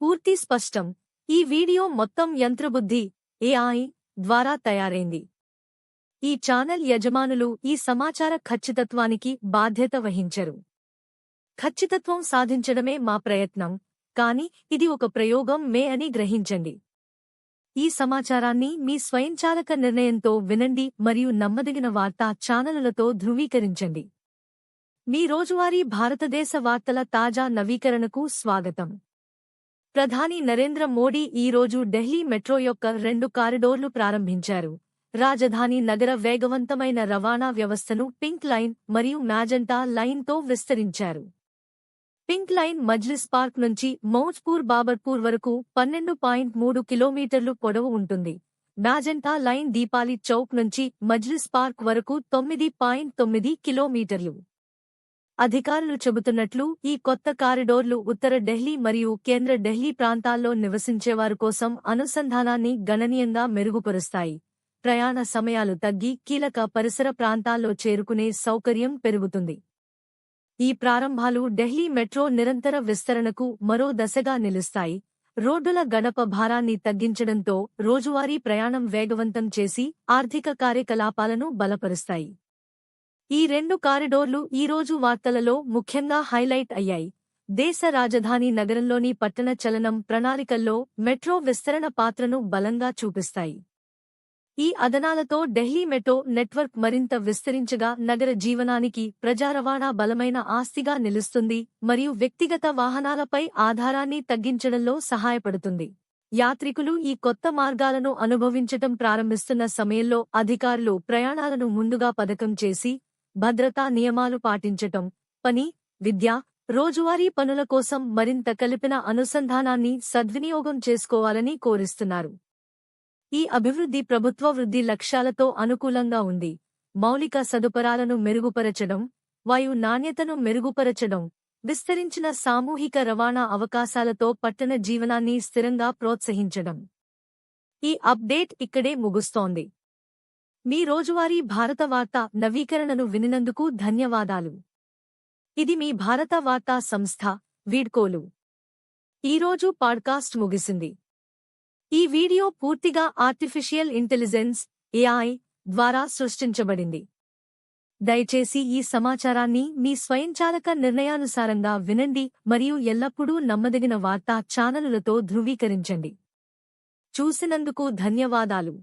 పూర్తి స్పష్టం. ఈ వీడియో మొత్తం యంత్రబుద్ధి AI ద్వారా తయారైంది. ఈ ఛానల్ యజమానులు ఈ సమాచార ఖచ్చితత్వానికి బాధ్యత వహించరు. ఖచ్చితత్వం సాధించడమే మా ప్రయత్నం, కానీ ఇది ఒక ప్రయోగం అని గ్రహించండి. ఈ సమాచారాన్ని మీ స్వయంచాలక నిర్ణయంతో వినండి మరియు నమ్మదగిన వార్తా ఛానలులతో ధృవీకరించండి. మీ రోజువారీ భారతదేశ వార్తల తాజా నవీకరణకు స్వాగతం. ప్రధాని నరేంద్ర మోడీ ఈ రోజు ఢిల్లీ మెట్రో యొక్క 2 కారిడోర్లు ప్రారంభించారు. రాజధాని నగర వేగవంతమైన రవాణా వ్యవస్థను పింక్ లైన్ మరియు మ్యాజెంటా లైన్తో విస్తరించారు. పింక్ లైన్ మజ్లిస్ పార్క్ నుంచి మౌజ్పూర్ బాబర్పూర్ వరకు 12.3 కిలోమీటర్లు పొడవు ఉంటుంది. మ్యాజెంటా లైన్ దీపాలి చౌక్ నుంచి మజ్లిస్ పార్క్ వరకు 9.9 కిలోమీటర్లు. అధికారులు చెబుతున్నట్లు ఈ కొత్త కారిడోర్లు ఉత్తర ఢిల్లీ మరియు కేంద్ర ఢిల్లీ ప్రాంతాల్లో నివసించేవారి కోసం అనుసంధానాన్ని గణనీయంగా మెరుగుపరుస్తాయి. ప్రయాణ సమయాలు తగ్గి కీలక పరిసర ప్రాంతాల్లో చేరుకునే సౌకర్యం పెరుగుతుంది. ఈ ప్రారంభాలు ఢిల్లీ మెట్రో నిరంతర విస్తరణకు మరో దశగా నిలుస్తాయి. రోడ్డుల గడప భారాన్ని తగ్గించడంతో రోజువారీ ప్రయాణం వేగవంతం చేసి ఆర్థిక కార్యకలాపాలను బలపరుస్తాయి. ఈ 2 కారిడోర్లు ఈరోజు వార్తలలో ముఖ్యంగా హైలైట్ అయ్యాయి. దేశ రాజధాని నగరంలోని పట్టణ చలనం ప్రణాళికల్లో మెట్రో విస్తరణ పాత్రను బలంగా చూపిస్తాయి. ఈ అదనాలతో ఢిల్లీ మెట్రో నెట్వర్క్ మరింత విస్తరించగా నగర జీవనానికి ప్రజా రవాణా బలమైన ఆస్తిగా నిలుస్తుంది మరియు వ్యక్తిగత వాహనాలపై ఆధారాన్ని తగ్గించడంలో సహాయపడుతుంది. యాత్రికులు ఈ కొత్త మార్గాలను అనుభవించటం ప్రారంభిస్తున్న సమయంలో అధికారులు ప్రయాణాలను ముందుగా పథకం చేసి భద్రతా నియమాలు పాటించటం, పని, విద్య, రోజువారీ పనుల కోసం మరింత కలిపిన అనుసంధానాన్ని సద్వినియోగం చేసుకోవాలని కోరిస్తున్నారు. ఈ అభివృద్ధి ప్రభుత్వ వృద్ధి లక్ష్యాలతో అనుకూలంగా ఉంది. మౌలిక సదుపాయాలను మెరుగుపరచడం, వాయు నాణ్యతను మెరుగుపరచడం, విస్తరించిన సామూహిక రవాణా అవకాశాలతో పట్టణ జీవనాన్ని స్థిరంగా ప్రోత్సహించడం. ఈ అప్డేట్ ఇక్కడే ముగుస్తోంది. మీ రోజువారీ భారత వార్తా నవీకరణను వినినందుకు ధన్యవాదాలు. ఇది మీ భారత వార్తా సంస్థ వీడ్కోలు. ఈరోజు పాడ్కాస్ట్ ముగిసింది. ఈ వీడియో పూర్తిగా ఆర్టిఫిషియల్ ఇంటెలిజెన్స్ AI ద్వారా సృష్టించబడింది. దయచేసి ఈ సమాచారాన్ని మీ స్వయంచాలక నిర్ణయానుసారంగా వినండి మరియు ఎల్లప్పుడూ నమ్మదగిన వార్తా ఛానలులతో ధృవీకరించండి. చూసినందుకు ధన్యవాదాలు.